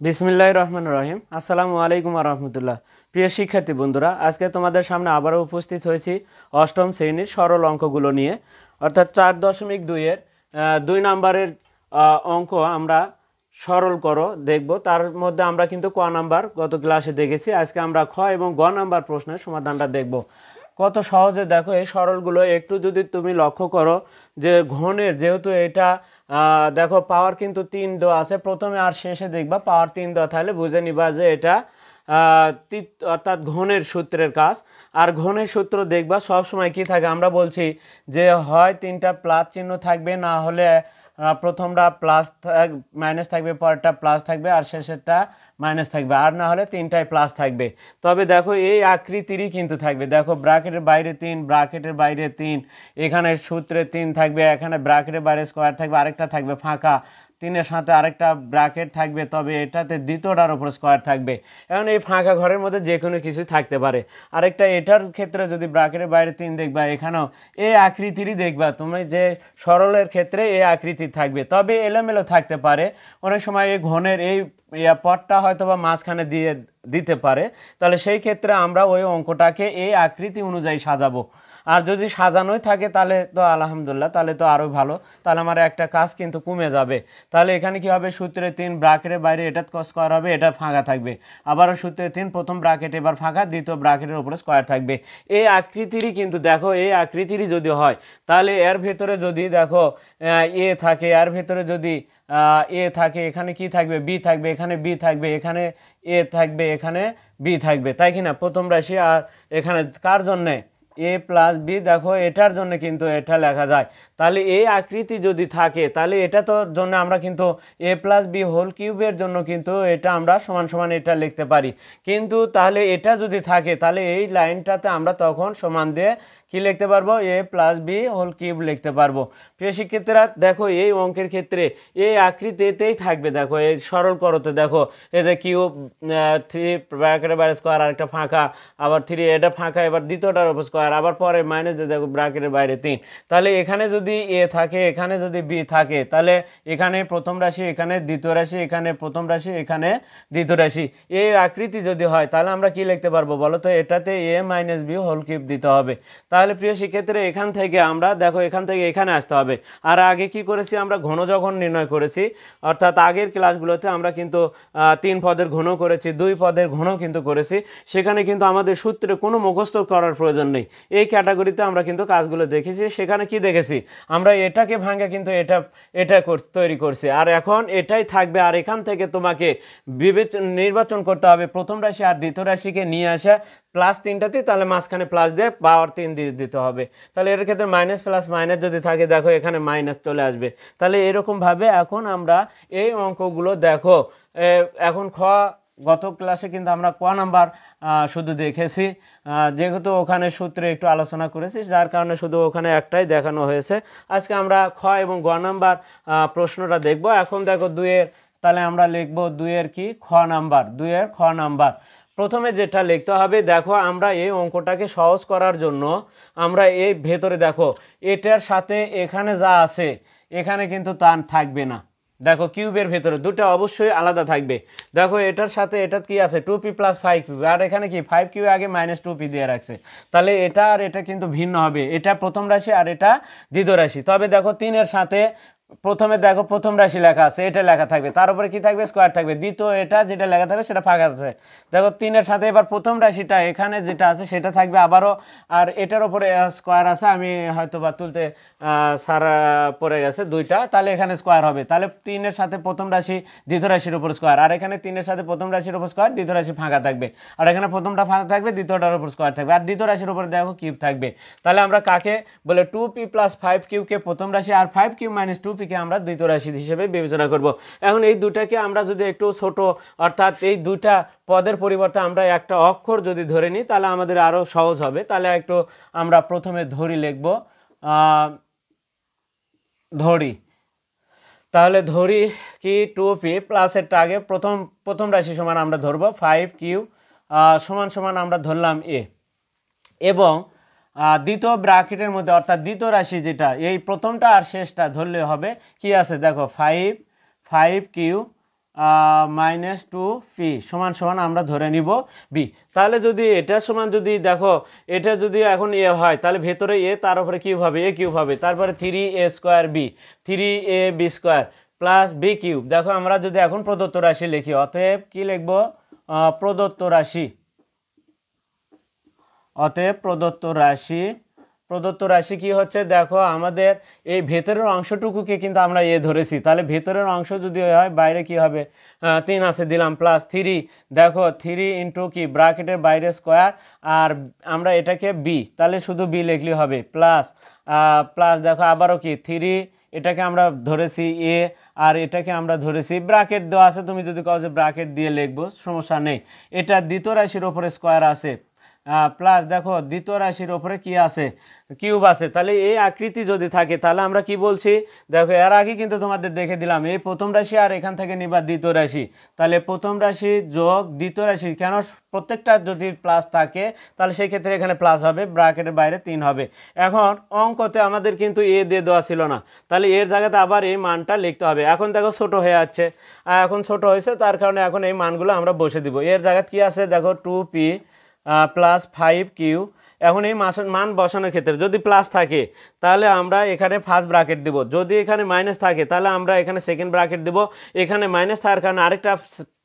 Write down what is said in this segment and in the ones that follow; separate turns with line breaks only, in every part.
বিসমিল্লাহির রহমানির রহিম। আসসালামু আলাইকুম ওয়া রাহমাতুল্লাহ। প্রিয় শিক্ষার্থী বন্ধুরা, আজকে তোমাদের সামনে আবারও উপস্থিত হয়েছি অষ্টম শ্রেণীর সরল অঙ্কগুলো নিয়ে, অর্থাৎ 4.2 এর 2 নম্বরের অঙ্ক আমরা সরল করো দেখব। তার মধ্যে আমরা কিন্তু ক নাম্বার গত ক্লাসে দেখেছি, আজকে আমরা খ এবং গ নাম্বার প্রশ্নের সমাধানটা দেখব। কত সহজে দেখো এই সরলগুলো একটু যদি তুমি লক্ষ্য করো যে ঘনের যেহেতু এটা দেখো পাওয়ার কিন্তু 3 দেওয়া আছে, প্রথমে আর শেষে দেখবা পাওয়ার 3 দেওয়া থাকলে বুঝে নিবা যে এটা অর্থাৎ ঘনের সূত্রের কাজ। আর ঘনের সূত্র দেখবা সব সময় কি থাকে, আমরা বলছি যে হয় 3টা প্লাস চিহ্ন থাকবে, না হলে প্রথমটা প্লাস মাইনাস থাকবে, পরেরটা প্লাস থাকবে আর শেষেরটা মাইনাস থাকবে, আর না হলে 3টাই প্লাস থাকবে। তবে দেখো এই আকৃতিরই কিন্তু থাকবে, দেখো ব্র্যাকেটের বাইরে 3, ব্র্যাকেটের বাইরে 3, এখানে সূত্রে 3 থাকবে, এখানে ব্র্যাকেটের বাইরে স্কোয়ার থাকবে, আরেকটা থাকবে ফাঁকা, 3-এর সাথে আরেকটা ব্র্যাকেট থাকবে, তবে এটাতে দ্বিতীয়টার উপর স্কোয়ার থাকবে। এখন এই ফাঁকা ঘরের মধ্যে যে কোনো কিছু থাকতে পারে। আরেকটা এটার ক্ষেত্রে যদি ব্র্যাকেটের বাইরে 3 দেখবা, এখানেও এই আকৃতিরই দেখবা তুমি, যে সরলের ক্ষেত্রে এই আকৃতি থাকবে, তবে এলোমেলো থাকতে পারে। অনেক সময় এই ঘনের এই পথটা হয়তো বা মাঝখানে দিয়ে দিতে পারে, তাহলে সেই ক্ষেত্রে আমরা ওই অঙ্কটাকে এই আকৃতি অনুযায়ী সাজাবো। আর যদি সাজানোই থাকে তাহলে তো আলহামদুলিল্লাহ, তাহলে তো আরও ভালো, তাহলে আমার একটা কাজ কিন্তু কমে যাবে। তাহলে এখানে কি হবে, সূত্রে 3 ব্র্যাকেটের বাইরে এটা স্কোয়ার হবে, এটা ফাঁকা থাকবে, আবারও সূত্রে 3 প্রথম ব্র্যাকেট এবার ফাঁকা, দ্বিতীয় ব্র্যাকেটের উপরে স্কোয়ার থাকবে। এই আকৃতিরই কিন্তু দেখো, এই আকৃতিরই যদি হয় তাহলে এর ভেতরে যদি দেখো এ থাকে, এর ভেতরে যদি এ থাকে, এখানে কি থাকবে, বি থাকবে, এখানে বি থাকবে, এখানে এ থাকবে, এখানে বি থাকবে, তাই কি না? প্রথম রাশি। আর এখানে কার জন্যে, এ প্লাস বি, দেখো এটার জন্য কিন্তু এটা লেখা যায়। তাহলে এই আকৃতি যদি থাকে তাহলে এটা তো জন্য আমরা কিন্তু এ প্লাস বি হোল কিউবের জন্য কিন্তু এটা আমরা সমান সমান এটা লিখতে পারি। কিন্তু তাহলে এটা যদি থাকে তাহলে এই লাইনটাতে আমরা তখন সমান দিয়ে কি লিখতে পারবো, এ প্লাস বি হোল কিউব লিখতে পারবো। প্রিয় শিক্ষার্থীরা দেখো এই অঙ্কের ক্ষেত্রে এই আকৃতিতেই থাকবে। দেখো এই সরল করতে দেখো এই যে কিউব, 3 ব্র্যাকেটের বাইরে স্কোয়ার, আরেকটা ফাঁকা, আবার 3 এটা ফাঁকা, এবার দ্বিতীয়টার উপর স্কোয়ার, আবার পরে মাইনাস দিয়ে দেখো ব্র্যাকেটের বাইরে 3। তাহলে এখানে যদি এ থাকে, এখানে যদি বি থাকে, তাহলে এখানে প্রথম রাশি, এখানে দ্বিতীয় রাশি, এখানে প্রথম রাশি, এখানে দ্বিতীয় রাশি। এই আকৃতি যদি হয় তাহলে আমরা কি লিখতে পারবো বলো তো, এটাতে এ মাইনাস বি হোল কিউব দিতে হবে। তাহলে প্রিয় শিক্ষার্থী এখান থেকে আমরা দেখো এখান থেকে এখানে আসতে হবে। আর আগে কি করেছি আমরা, ঘন যখন নির্ণয় করেছি, অর্থাৎ আগের ক্লাসগুলোতে আমরা কিন্তু 3 পদের ঘন করেছি, 2 পদের ঘন কিন্তু করেছি, সেখানে কিন্তু আমাদের সূত্রে কোনো মুখস্থ করার প্রয়োজন নেই। এই ক্যাটাগরিতে আমরা কিন্তু কাজগুলো দেখেছি, সেখানে কি দেখেছি আমরা, এটাকে ভাঙে কিন্তু এটা তৈরি করছি, আর এখন এটাই থাকবে। আর এখান থেকে তোমাকে নির্বাচন করতে হবে প্রথম রাশি আর দ্বিতীয় রাশিকে নিয়ে আসা প্লাস 3টাতে, তাহলে মাঝখানে প্লাস দিয়ে পাওয়ার 3 দিয়ে দিতে হবে। তাহলে এর ক্ষেত্রে মাইনাস প্লাস মাইনাস যদি থাকে দেখো এখানে মাইনাস চলে আসবে। তাহলে এরকমভাবে এখন আমরা এই অঙ্কগুলো দেখো, এখন গত ক্লাসে কিন্তু আমরা ক নাম্বার শুধু দেখেছি, যেহেতু ওখানে সূত্রে একটু আলোচনা করেছি যার কারণে শুধু ওখানে একটাই দেখানো হয়েছে। আজকে আমরা খ এবং গ নাম্বার প্রশ্নটা দেখব। এখন দেখো 2-এর, তাহলে আমরা লিখব 2-এর কি, খ নাম্বার, 2-এর খ নাম্বার। প্রথমে যেটা লিখতে হবে, দেখো আমরা এই অঙ্কটাকে সহজ করার জন্য আমরা এই ভেতরে দেখো এটার সাথে এখানে যা আছে এখানে কিন্তু তা থাকবে না। দেখো কিউবের ভেতরে দুটো অবশ্যই আলাদা থাকবে। দেখো এটার সাথে এটা কি আছে, 2p + 5q, আর এখানে কি 5q আগে -2p দিয়ে রাখছে, তাহলে এটা আর এটা কিন্তু ভিন্ন হবে, এটা প্রথম রাশি আর এটা দ্বিতীয় রাশি। তবে দেখো 3-এর সাথে প্রথমে দেখো প্রথম রাশি লেখা আছে, এটা লেখা থাকবে, তার উপরে কি থাকবে, স্কোয়ার থাকবে, দ্বিতীয় এটা যেটা লেখা থাকবে সেটা ফাঁকা আছে। দেখো 3-এর সাথে এবার প্রথম রাশিটা এখানে যেটা আছে সেটা থাকবে আবারও, আর এটার উপরে স্কোয়ার আছে, আমি হয়তো বা তুলতে সারা পড়ে গেছে 2টা, তাহলে এখানে স্কোয়ার হবে। তাহলে 3-এর সাথে প্রথম রাশি দ্বিতীয় রাশির উপর স্কোয়ার, আর এখানে 3-এর সাথে প্রথম রাশির উপর স্কোয়ার, দ্বিতীয় রাশি ফাঁকা থাকবে, আর এখানে প্রথমটা ফাঁকা থাকবে, দ্বিতীয়টার উপর স্কোয়ার থাকবে, আর দ্বিতীয় রাশির উপরে দেখো কিউব থাকবে। তাহলে আমরা কাকে বলে, 2p + 5q কে প্রথম রাশি আর 5q - 2p কে আমরা দ্বিতীয় রাশি হিসেবে বিবেচনা করব। এখন এই দুটাকে আমরা যদি একটু ছোট, অর্থাৎ এই দুইটা পদের পরিবর্তে আমরা একটা অক্ষর যদি ধরে নিই তাহলে আমাদের আরো সহজ হবে। তাহলে একটু আমরা প্রথমে ধরি লিখব, ধরি। তাহলে ধরি কি, 2p প্লাসেরটা আগে প্রথম রাশি সমান আমরা ধরবো 5q সমান সমান আমরা ধরলাম a, এবং দ্বিতীয় ব্র্যাকেটের মধ্যে অর্থাৎ দ্বিতীয় রাশি যেটা, এই প্রথমটা আর শেষটা ধরলে হবে কি আছে, দেখো 5q মাইনাস টু পি সমান সমান আমরা ধরে নিব বি। তাহলে যদি এটা সমান যদি দেখো এটা যদি এখন এ হয় তাহলে ভেতরে এ তার উপরে কিউব হবে এ কিউব হবে, তারপরে 3a square b 3ab square plus b cube. দেখো আমরা যদি এখন প্রদত্ত রাশি লিখি, অতএব কি লিখব প্রদত্ত রাশি, অতএব প্রদত্ত রাশি কি হচ্ছে দেখো আমাদের এই ভেতরের অংশটুকুকে কিন্তু আমরা এ ধরেছি, তাহলে ভেতরের অংশ যদি হয় বাইরে কি হবে 3 আছে দিলাম প্লাস 3, দেখো 3 ইন্টু কি ব্র্যাকেটের বাইরে স্কোয়ার আর আমরা এটাকে বি, তাহলে শুধু বি লিখলে হবে প্লাস প্লাস দেখো আবারও কি 3, এটাকে আমরা ধরেছি এ আর এটাকে আমরা ধরেছি ব্র্যাকেট দেওয়া আছে, তুমি যদি কাউ যে ব্র্যাকেট দিয়ে লিখবো সমস্যা নেই। এটা দ্বিতীয় রাশির ওপরে স্কোয়ার আছে প্লাস দেখো দ্বিতীয় রাশির ওপরে কি আছে কিউব আছে। তাহলে এই আকৃতি যদি থাকে তাহলে আমরা কি বলছি দেখো এর আগে কিন্তু তোমাদের দেখে দিলাম এই প্রথম রাশি আর এখান থেকে নিবা দ্বিতীয় রাশি, তাহলে প্রথম রাশি যোগ দ্বিতীয় রাশি, কেন প্রত্যেকটা যদি প্লাস থাকে তাহলে সেই ক্ষেত্রে এখানে প্লাস হবে, ব্র্যাকেটের বাইরে 3 হবে। এখন অঙ্কতে আমাদের কিন্তু এ দিয়ে দেওয়া ছিল না, তাহলে এর জায়গাতে আবার এই মানটা লিখতে হবে। এখন দেখো ছোট হয়ে যাচ্ছে, এখন ছোট হয়েছে তার কারণে এখন এই মানগুলো আমরা বসে দিব। এর জায়গাতে কি আছে দেখো 2p প্লাস 5q। এখন এই মান বসানোর ক্ষেত্রে যদি প্লাস থাকে তাহলে আমরা এখানে ফার্স্ট ব্র্যাকেট দেব, যদি এখানে মাইনাস থাকে তাহলে আমরা এখানে সেকেন্ড ব্র্যাকেট দেব, এখানে মাইনাস থাকার কারণে আরেকটা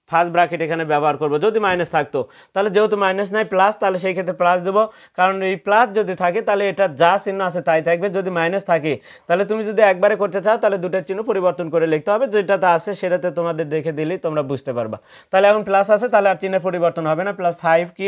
ফার্স্ট ব্র্যাকেট এখানে ব্যবহার করব। যদি মাইনাস থাকতো তাহলে যেহেতু মাইনাস নাই প্লাস, তাহলে সেই ক্ষেত্রে প্লাস দেবো, কারণ এই প্লাস যদি থাকে তাহলে এটা যা চিহ্ন আছে তাই থাকবে, যদি মাইনাস থাকে তাহলে তুমি যদি একবারে করতে চাও তাহলে দুটার চিহ্ন পরিবর্তন করে লিখতে হবে, যেটাতে আছে সেটাতে তোমাদের দেখে দিলেই তোমরা বুঝতে পারবা। তাহলে এখন প্লাস আছে তাহলে আর চিহ্নের পরিবর্তন হবে না, প্লাস 5q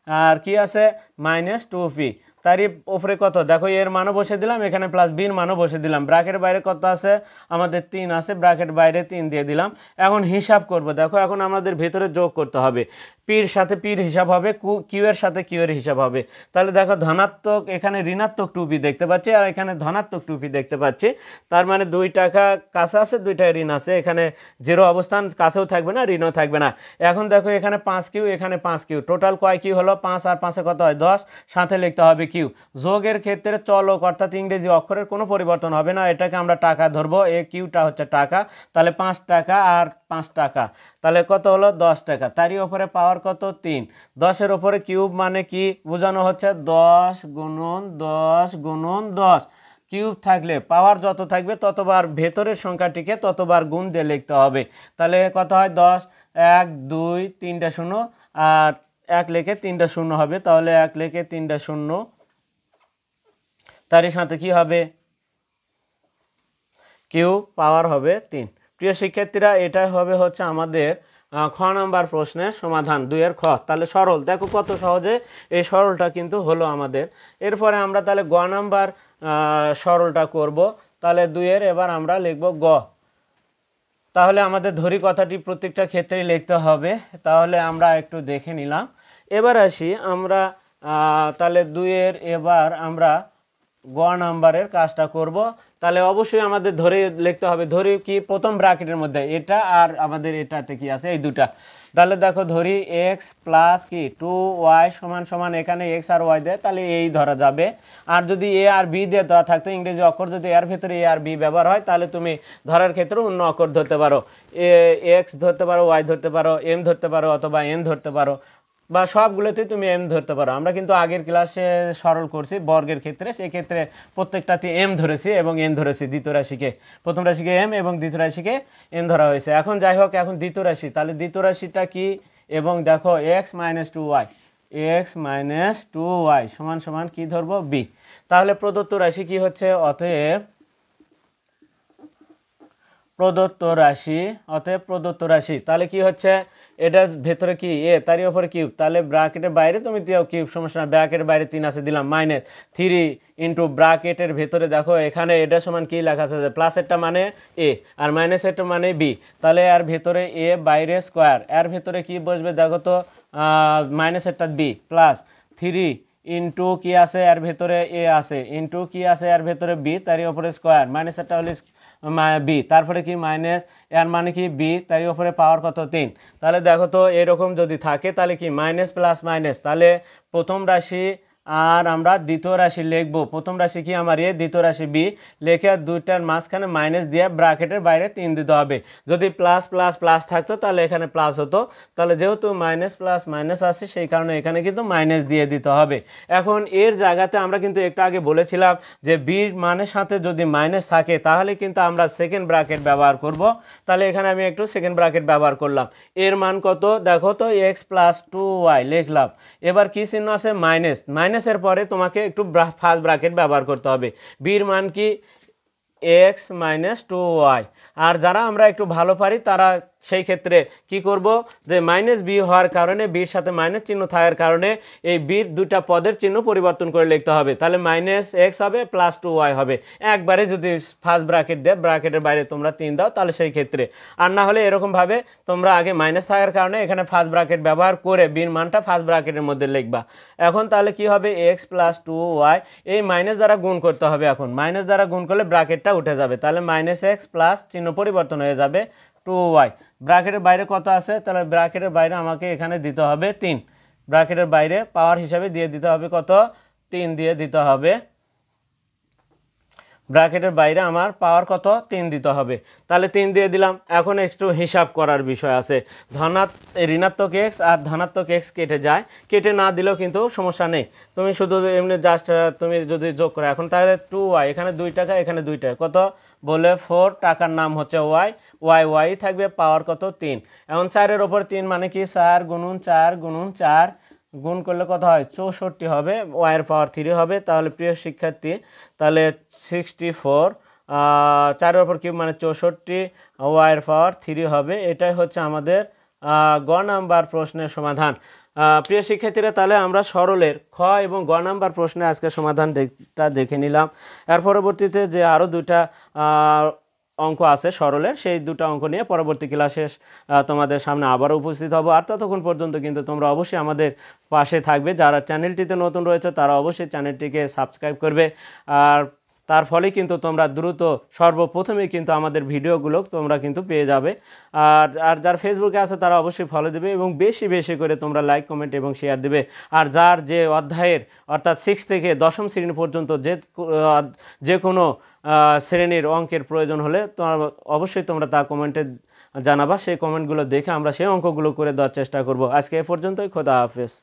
আর কি আছে মাইনাস 2p, তারই উপরে কত দেখো এর মানও বসে দিলাম, এখানে প্লাস বির মানও বসে দিলাম, ব্র্যাকেটের বাইরে কত আছে আমাদের 3 আছে, ব্র্যাকেটের বাইরে 3 দিয়ে দিলাম। এখন হিসাব করব, দেখো এখন আমাদের ভেতরে যোগ করতে হবে, পির সাথে পির হিসাব হবে, কিউ এর সাথে কিউ এর হিসাব হবে। তাহলে দেখো ধনাত্মক এখানে ঋণাত্মক 2p দেখতে পাচ্ছি আর এখানে ধনাত্মক 2p দেখতে পাচ্ছি, তার মানে 2 টাকা কাছে আছে 2 টাকা ঋণ আছে, এখানে জিরো অবস্থান কাছেও থাকবে না ঋণও থাকবে না। এখন দেখো এখানে 5q এখানে 5q, টোটাল কয় কিউ হলো 5 আর 5 কত হয় 10, সাথে লিখতে হবে কিউ। যোগের ক্ষেত্রে চলক অর্থাৎ ইংরেজি অক্ষরের কোনো পরিবর্তন হবে না, এটাকে আমরা টাকা ধরবো, এ কিউটা হচ্ছে টাকা, তাহলে 5 টাকা আর 5 টাকা তাহলে কত হলো 10 টাকা, তারই ওপরে পাওয়ার কত 3, 10-এর ওপরে কিউব মানে কি বোঝানো হচ্ছে 10 গুণন 10 গুণন 10, কিউব থাকলে পাওয়ার যত থাকবে ততবার ভেতরের সংখ্যাটিকে ততবার গুণ দিয়ে লিখতে হবে। তাহলে কত হয় 10 1 2 3টা শূন্য আর 1 লিখে 3টা শূন্য হবে, তাহলে 1 লিখে 3টা শূন্য, তারই সাথে কি হবে কিউ পাওয়ার হবে 3। প্রিয় শিক্ষার্থীরা এটাই হবে হচ্ছে আমাদের খ নাম্বার প্রশ্নের সমাধান 2-এর খ। তাহলে সরল দেখো কত সহজে এই সরলটা কিন্তু হলো আমাদের। এরপরে আমরা তাহলে গ নাম্বার সরলটা করব, তাহলে 2-এর এবার আমরা লিখব গ। তাহলে আমাদের ধরি কথাটি প্রত্যেকটা ক্ষেত্রেই লিখতে হবে, তাহলে আমরা একটু দেখে নিলাম। এবার আসি আমরা তাহলে 2-এর এবার আমরা গ নাম্বারের কাজটা করব। তাহলে অবশ্যই আমাদের ধরে লিখতে হবে, ধরি কি প্রথম ব্র্যাকেটের মধ্যে এটা আর আমাদের এটাতে কি আছে এই দুটা, তাহলে দেখো ধরি এক্স প্লাস কি 2y সমান সমান এখানে এক্স আর ওয়াই দেয় তাহলে এই ধরা যাবে, আর যদি এ আর বি দিয়ে দেওয়া থাকতো ইংরেজি অক্ষর যদি এর ভেতরে এ আর বি ব্যবহার হয় তাহলে তুমি ধরার ক্ষেত্রে অন্য অক্ষর ধরতে পারো, এক্স ধরতে পারো ওয়াই ধরতে পারো এম ধরতে পারো অথবা এন ধরতে পারো বা সবগুলোতেই তুমি এম ধরতে পারো। আমরা কিন্তু আগের ক্লাসে সরল করছি বর্গের ক্ষেত্রে, সেই ক্ষেত্রে প্রত্যেকটাতে এম ধরেছি এবং এন ধরেছি, দ্বিতীয় রাশিকে প্রথম রাশিকে এম এবং দ্বিতীয় রাশিকে এন ধরা হয়েছে। এখন যাই হোক এখন দ্বিতীয় রাশি, তাহলে দ্বিতীয় রাশিটা কি এবং দেখো এক্স মাইনাস 2y সমান সমান কি ধরবো বি। তাহলে প্রদত্ত রাশি কি হচ্ছে অতএব প্রদত্ত রাশি তাহলে কি হচ্ছে এটার ভেতরে কি এ তারই উপরে কিউব, তাহলে ব্র্যাকেটের বাইরে তুমি দিও কিউব সমস্যা না, ব্র্যাকেটের বাইরে 3 আছে দিলাম মাইনাস 3 ইন্টু ব্র্যাকেটের ভেতরে দেখো এখানে এটা সমান কি লেখা আছে প্লাসেরটা মানে এ আর মাইনাসেরটা মানে বি, তাহলে এর ভেতরে এ বাইরে স্কোয়ার, এর ভেতরে কি বসবে দেখো তো মাইনাসেরটা বি প্লাস 3 ইন্টু কি আছে এর ভেতরে এ আছে ইন্টু কি আছে এর ভেতরে বি তারই উপরে স্কোয়ার, মাইনাসেরটা হলে বি তারপরে কি মাইনাস এর মানে কি বি তারই উপরে পাওয়ার কত 3। তাহলে দেখো তো এরকম যদি থাকে তাহলে কি মাইনাস প্লাস মাইনাস, তাহলে প্রথম রাশি আর আমরা দ্বিতীয় রাশি লিখব। প্রথম রাশি কি আমার এ, দ্বিতীয় রাশি বি, লিখে দুইটার মাঝখানে মাইনাস দিয়ে ব্র্যাকেটের বাইরে 3 দিতে হবে। যদি প্লাস প্লাস প্লাস থাকতো তাহলে এখানে প্লাস হতো, তাহলে যেহেতু মাইনাস প্লাস মাইনাস আছে সেই কারণে এখানে কিন্তু মাইনাস দিয়ে দিতে হবে। এখন এর জায়গাতে আমরা কিন্তু একটু আগে বলেছিলাম যে বির মানের সাথে যদি মাইনাস থাকে তাহলে কিন্তু আমরা সেকেন্ড ব্র্যাকেট ব্যবহার করব। তাহলে এখানে আমি একটু সেকেন্ড ব্র্যাকেট ব্যবহার করলাম। এর মান কত দেখো তো, এক্স প্লাস 2y লিখলাম। এবার কি চিহ্ন আছে, মাইনাস। মাইনাসের পরে তোমাকে একটু ফার্স্ট ব্র্যাকেট ব্যবহার করতে হবে। বির মান কি, এক্স মাইনাস 2y। আর যারা আমরা একটু ভালো পারি তারা সেই ক্ষেত্রে কি করব, যে মাইনাস বি হওয়ার কারণে, বির সাথে মাইনাস চিহ্ন থাকার কারণে এই বির দুটা পদের চিহ্ন পরিবর্তন করে লিখতে হবে। তাহলে মাইনাস এক্স হবে প্লাস 2y হবে। একবারে যদি ফার্স্ট ব্র্যাকেট দেয়, ব্র্যাকেটের বাইরে তোমরা 3 দাও, তাহলে সেই ক্ষেত্রে। আর না হলে এরকমভাবে তোমরা আগে মাইনাস থাকার কারণে এখানে ফার্স্ট ব্র্যাকেট ব্যবহার করে বির মানটা ফার্স্ট ব্র্যাকেটের মধ্যে লিখবা। এখন তাহলে কি হবে, এক্স প্লাস 2y, এই মাইনাস দ্বারা গুণ করতে হবে। এখন মাইনাস দ্বারা গুণ করলে ব্র্যাকেটটা উঠে যাবে, তাহলে মাইনাস এক্স প্লাস চিহ্ন পরিবর্তন হয়ে যাবে 2y। ব্র্যাকেটের বাইরে কত আছে, তাহলে ব্র্যাকেটের বাইরে আমাকে এখানে দিতে হবে 3। ব্র্যাকেটের বাইরে পাওয়ার হিসাবে দিয়ে দিতে হবে কত, 3 দিয়ে দিতে হবে। ব্র্যাকেটের বাইরে আমার পাওয়ার কত, 3 দিতে হবে। তাহলে 3 দিয়ে দিলাম। এখন একটু হিসাব করার বিষয় আছে। ঋণাত্মক এক্স আর ধনাত্মক এক্স কেটে যায়, কেটে না দিলেও কিন্তু সমস্যা নেই। তুমি শুধু এমনি জাস্ট তুমি যদি যোগ করো, এখন তাহলে 2y, এখানে 2 টাকা, এখানে 2 টাকা, কত বলে 4, টাকার নাম হচ্ছে ওয়াই, ওয়াই থাকবে, পাওয়ার কত 3। এখন 4-এর ওপর 3 মানে কি, 4 গুণুন 4 গুণুন 4 গুণ করলে কত হয়, 64 হবে, ওয়াইয়ের পাওয়ার 3 হবে। তাহলে প্রিয় শিক্ষার্থী, তাহলে 64, 4-এর ওপর কিউব মানে 64, ওয়াইয়ের পাওয়ার 3 হবে। এটাই হচ্ছে আমাদের গ নাম্বার প্রশ্নের সমাধান। প্রিয় শিক্ষার্থীরা, তাহলে আমরা সরলের খ এবং গ নাম্বার প্রশ্নে আজকে সমাধানটা দেখে নিলাম। এর পরবর্তীতে যে আরও দুইটা অঙ্ক আছে সরলের, সেই দুটো অঙ্ক নিয়ে পরবর্তী ক্লাসে তোমাদের সামনে আবারও উপস্থিত হব। আর ততক্ষণ পর্যন্ত কিন্তু তোমরা অবশ্যই আমাদের পাশে থাকবে। যারা চ্যানেলটিতে নতুন রয়েছে তারা অবশ্যই চ্যানেলটিকে সাবস্ক্রাইব করবে। আর তার ফলে কিন্তু তোমরা দ্রুত সর্বপ্রথমেই কিন্তু আমাদের ভিডিওগুলো তোমরা কিন্তু পেয়ে যাবে। আর যার ফেসবুকে আছে তারা অবশ্যই ফলো দেবে এবং বেশি বেশি করে তোমরা লাইক, কমেন্ট এবং শেয়ার দেবে। আর যার যে অধ্যায়ের অর্থাৎ 6 থেকে 10ম শ্রেণী পর্যন্ত যে কোনো শ্রেণীর অঙ্কের প্রয়োজন হলে অবশ্যই তোমরা তা কমেন্টে জানাবা। সেই কমেন্টগুলো দেখে আমরা সেই অঙ্কগুলো করে দেওয়ার চেষ্টা করব। আজকে এ পর্যন্তই, খোদা হাফেজ।